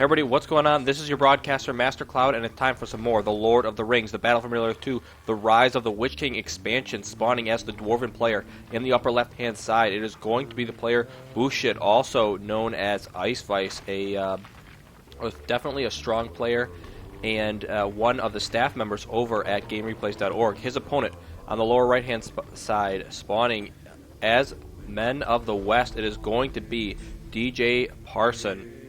Hey everybody, what's going on? This is your broadcaster, Master Cloud, and it's time for some more The Lord of the Rings, the Battle for Middle-earth 2, the Rise of the Witch King expansion, spawning as the Dwarven player. In the upper left-hand side, it is going to be the player Bushit, also known as IceVice, definitely a strong player, and one of the staff members over at GameReplays.org. His opponent on the lower right-hand side, spawning as Men of the West, it is going to be DJParson.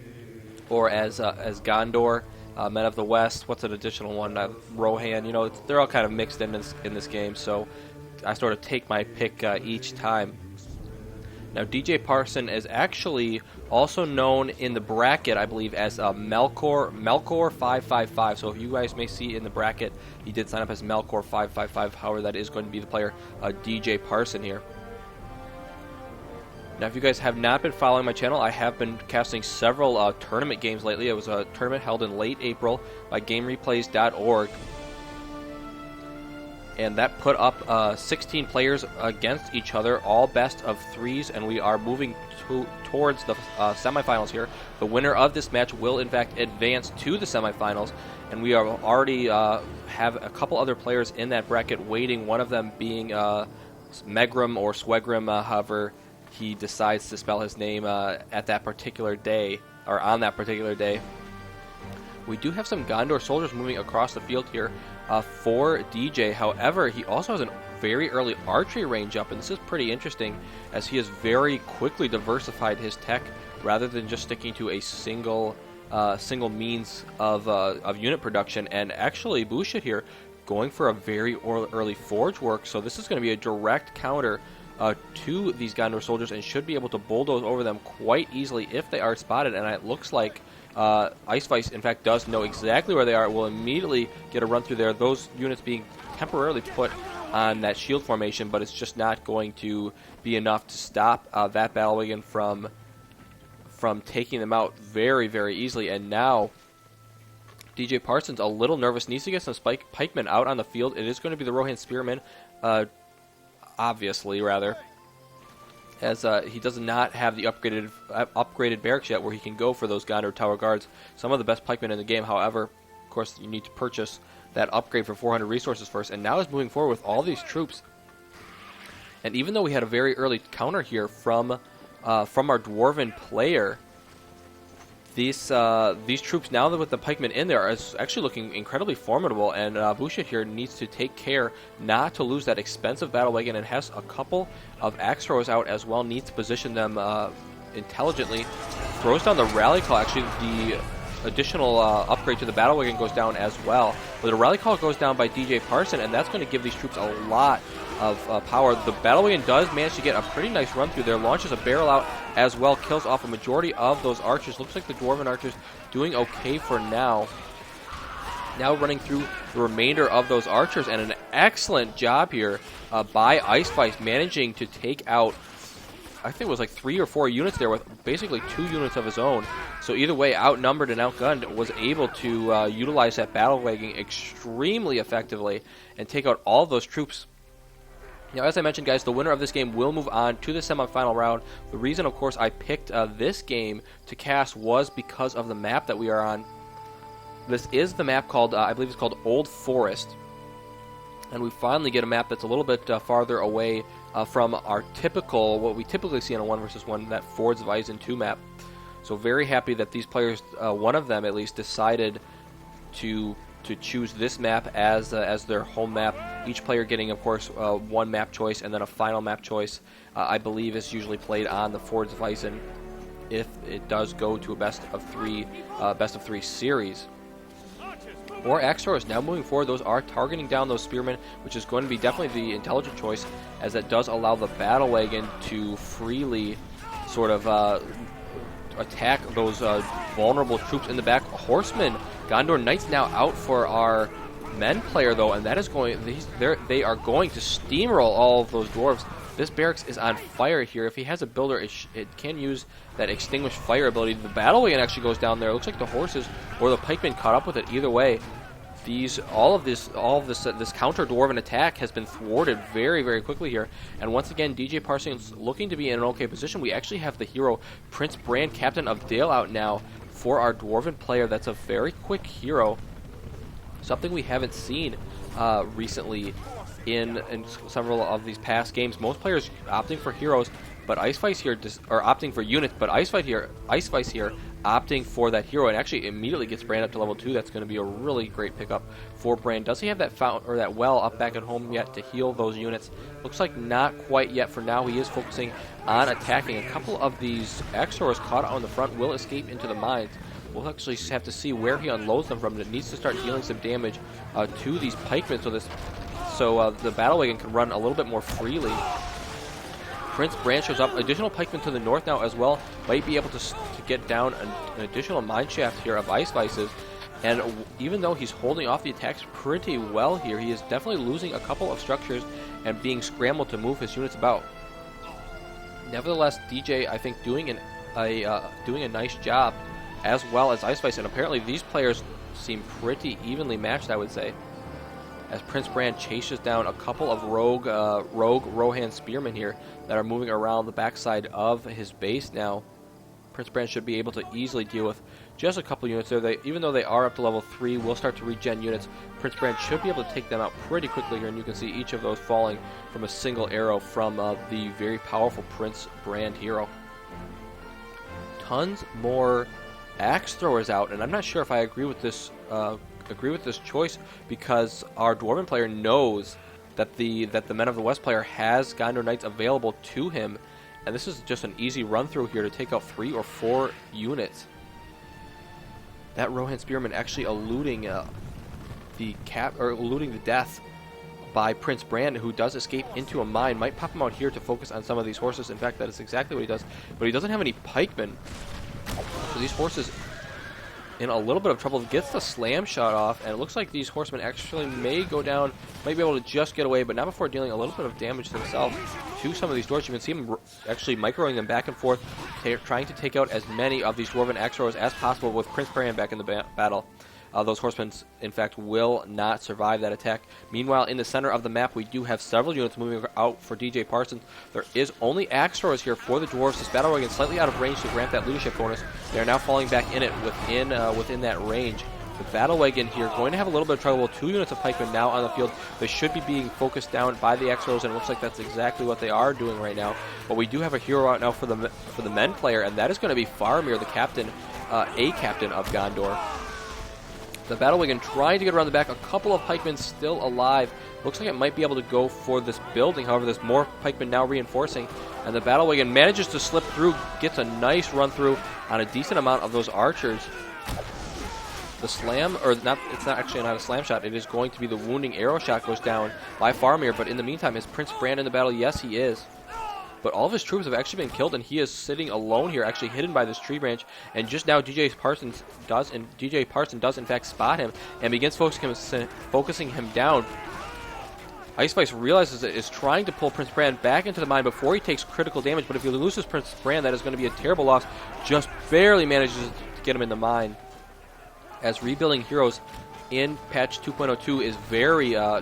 Or as Gondor, Men of the West. What's an additional one? Rohan. You know, they're all kind of mixed in this game. So I sort of take my pick each time. Now DJParson is actually also known in the bracket, I believe, as Melkor 555. So if you guys may see in the bracket, he did sign up as Melkor 555. However, that is going to be the player DJParson here. Now, if you guys have not been following my channel, I have been casting several tournament games lately. It was a tournament held in late April by GameReplays.org. And that put up 16 players against each other, all best of threes, and we are moving towards the semifinals here. The winner of this match will, in fact, advance to the semifinals, and we are already have a couple other players in that bracket waiting, one of them being Megrim or Swegrim, however he decides to spell his name at that particular day, or on that particular day. We do have some Gondor soldiers moving across the field here for DJ. However, he also has a very early archery range up, and this is pretty interesting as he has very quickly diversified his tech rather than just sticking to a single means of unit production. And actually, Bushit here going for a very early forge work, so this is going to be a direct counter to these Gondor soldiers and should be able to bulldoze over them quite easily if they are spotted. And it looks like IceVice, in fact, does know exactly where they are. It will immediately get a run through there. Those units being temporarily put on that shield formation, but it's just not going to be enough to stop that battle wagon from taking them out very, very easily. And now DJParson's a little nervous, needs to get some pikemen out on the field. It is going to be the Rohan Spearmen, obviously, rather, as he does not have the upgraded barracks yet where he can go for those Gondor Tower Guards. Some of the best pikemen in the game, however, of course, you need to purchase that upgrade for 400 resources first, and now is moving forward with all these troops. And even though we had a very early counter here from our Dwarven player, these troops, now that with the pikemen in there, is actually looking incredibly formidable, and Bushit here needs to take care not to lose that expensive battle wagon, and has a couple of axe throwers out as well, needs to position them intelligently. Throws down the rally call. Actually, the additional upgrade to the battle wagon goes down as well, but the rally call goes down by DJParson, and that's going to give these troops a lot of power. The battle wagon does manage to get a pretty nice run through there, launches a barrel out as well, kills off a majority of those archers. Looks like the Dwarven archers doing okay for now. Now running through the remainder of those archers, and an excellent job here by IceVice, managing to take out, I think it was like 3 or 4 units there with basically 2 units of his own. So either way, outnumbered and outgunned, was able to utilize that battle wagon extremely effectively and take out all of those troops. Now, as I mentioned, guys, the winner of this game will move on to the semifinal round. The reason, of course, I picked this game to cast was because of the map that we are on. This is the map called, I believe it's called Old Forest. And we finally get a map that's a little bit farther away from our typical, what we typically see on a 1 versus 1, that Fords of Eisen 2 map. So very happy that these players, one of them at least, decided to choose this map as their home map. Each player getting, of course, one map choice and then a final map choice. I believe is usually played on the Fords of Eisen if it does go to a best of three series. More axe throwers now moving forward. Those are targeting down those spearmen, which is going to be definitely the intelligent choice, as that does allow the battle wagon to freely sort of attack those vulnerable troops in the back. Horsemen, Gondor Knights now out for our men player, though, and that is going. They are going to steamroll all of those dwarves. This barracks is on fire here. If he has a builder, it can use that extinguished fire ability. The battle wagon actually goes down there. It looks like the horses or the pikemen caught up with it. Either way, all of this counter dwarven attack has been thwarted very, very quickly here. And once again, DJParson is looking to be in an okay position. We actually have the hero Prince Brand, Captain of Dale, out now for our Dwarven player. That's a very quick hero. Something we haven't seen recently in several of these past games. Most players opting for heroes, but IceVice here, or opting for units, but IceVice here opting for that hero, and actually immediately gets Brand up to level 2. That's going to be a really great pickup for Brand. Does he have that fountain or that well up back at home yet to heal those units? Looks like not quite yet. For now, he is focusing on attacking. A couple of these Axors caught on the front will escape into the mines. We'll actually have to see where he unloads them from. It needs to start dealing some damage to these pikemen so the Battle Wagon can run a little bit more freely. Prince Brand shows up. Additional pikemen to the north now as well. Might be able to get down an additional mine shaft here of IceVices. And even though he's holding off the attacks pretty well here, he is definitely losing a couple of structures and being scrambled to move his units about. Nevertheless, DJ, I think, doing a nice job, as well as IceVice. And apparently these players seem pretty evenly matched, I would say, as Prince Brand chases down a couple of rogue Rohan spearmen here that are moving around the backside of his base now. Prince Brand should be able to easily deal with just a couple units there. Even though they are up to level 3, will start to regen units. Prince Brand should be able to take them out pretty quickly here, and you can see each of those falling from a single arrow from the very powerful Prince Brand hero. Tons more axe throwers out, and I'm not sure if I agree with this choice, because our Dwarven player knows that the Men of the West player has Gondor Knights available to him, and this is just an easy run through here to take out 3 or 4 units. That Rohan Spearman actually eluding the death by Prince Brand, who does escape into a mine. Might pop him out here to focus on some of these horses. In fact, that is exactly what he does, but he doesn't have any pikemen, so these horses in a little bit of trouble. Gets the slam shot off, and it looks like these horsemen actually may go down, might be able to just get away, but not before dealing a little bit of damage themselves to some of these dwarves. You can see him actually microing them back and forth, trying to take out as many of these dwarven Axors as possible with Prince Brand back in the battle. Those horsemen, in fact, will not survive that attack. Meanwhile, in the center of the map, we do have several units moving out for DJParson. There is only Axors here for the dwarves. This Battle Wagon slightly out of range to grant that leadership bonus. They are now falling back in it within that range. The Battle Wagon here going to have a little bit of trouble. 2 units of pikemen now on the field. They should be being focused down by the Axors, and it looks like that's exactly what they are doing right now. But we do have a hero out now for the men player, and that is going to be Faramir, the captain, captain of Gondor. The Battle Wagon trying to get around the back. A couple of pikemen still alive. Looks like it might be able to go for this building. However, there's more pikemen now reinforcing. And the Battle Wagon manages to slip through. Gets a nice run through on a decent amount of those archers. The slam, or not, it's not actually not a slam shot. It is going to be the wounding arrow shot goes down by Faramir. But in the meantime, is Prince Brand in the battle? Yes, he is. But all of his troops have actually been killed, and he is sitting alone here, actually hidden by this tree branch. And just now, DJParson does in fact spot him and begins focusing him down. IceVice realizes it is trying to pull Prince Brand back into the mine before he takes critical damage. But if he loses Prince Brand, that is going to be a terrible loss. Just barely manages to get him in the mine, as rebuilding heroes in patch 2.02 is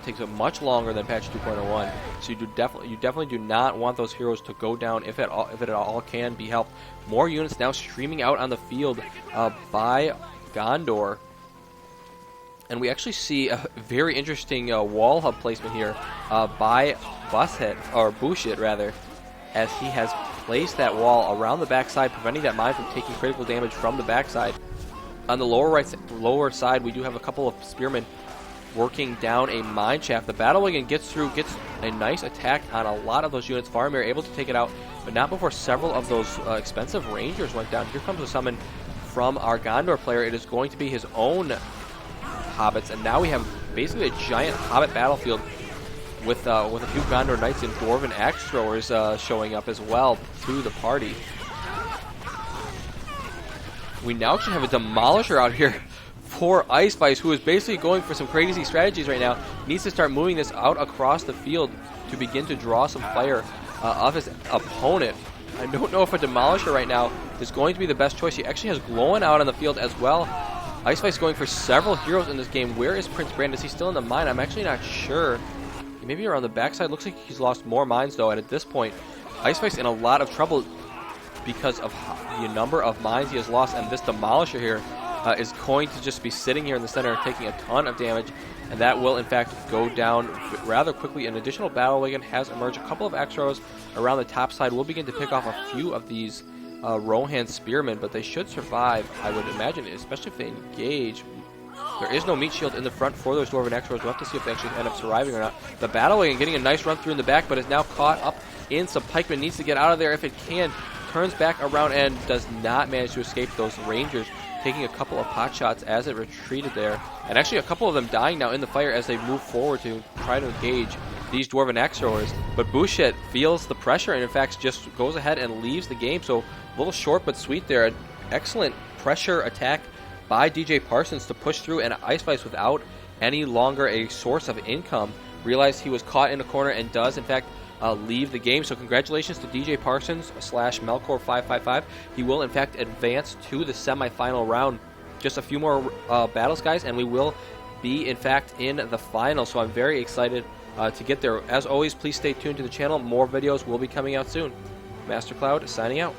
takes it much longer than patch 2.01. So you definitely do not want those heroes to go down if it at all can be helped. More units now streaming out on the field by Gondor. And we actually see a very interesting wall hub placement here by Bushit rather, as he has placed that wall around the backside, preventing that mine from taking critical damage from the backside. On the lower side, we do have a couple of spearmen working down a mine shaft. The Battle Wagon gets a nice attack on a lot of those units. Faramir able to take it out, but not before several of those expensive rangers went down. Here comes a summon from our Gondor player. It is going to be his own hobbits, and now we have basically a giant hobbit battlefield with a few Gondor Knights and Dwarven Axe Throwers showing up as well to the party. We now actually have a Demolisher out here for IceVice, who is basically going for some crazy strategies right now. Needs to start moving this out across the field to begin to draw some fire of his opponent. I don't know if a Demolisher right now is going to be the best choice. He actually has Glowing out on the field as well. IceVice going for several heroes in this game. Where is Prince Brand? Is he still in the mine? I'm actually not sure. He may be around the backside. Looks like he's lost more mines, though, and at this point, IceVice in a lot of trouble. because of the number of mines he has lost, and this Demolisher here is going to just be sitting here in the center taking a ton of damage, and that will in fact go down rather quickly. An additional battle wagon has emerged. A couple of X-Rows around the top side will begin to pick off a few of these Rohan Spearmen, but they should survive, I would imagine, especially if they engage. There is no meat shield in the front for those Dwarven X-Rows. We'll have to see if they actually end up surviving or not. The battle wagon getting a nice run through in the back, but is now caught up in some pikemen. Needs to get out of there if it can. Turns back around and does not manage to escape those Rangers, taking a couple of pot shots as it retreated there. And actually a couple of them dying now in the fire as they move forward to try to engage these Dwarven X-Rowers. But Bushit feels the pressure and in fact just goes ahead and leaves the game. So a little short but sweet there. An excellent pressure attack by DJParson to push through, and IceVice without any longer a source of income realized he was caught in a corner and does in fact leave the game. So congratulations to DJParson / Melkor555. He will in fact advance to the semifinal round. Just a few more battles, guys, and we will be in fact in the final. So I'm very excited to get there. As always, please stay tuned to the channel. More videos will be coming out soon. MasterCloud signing out.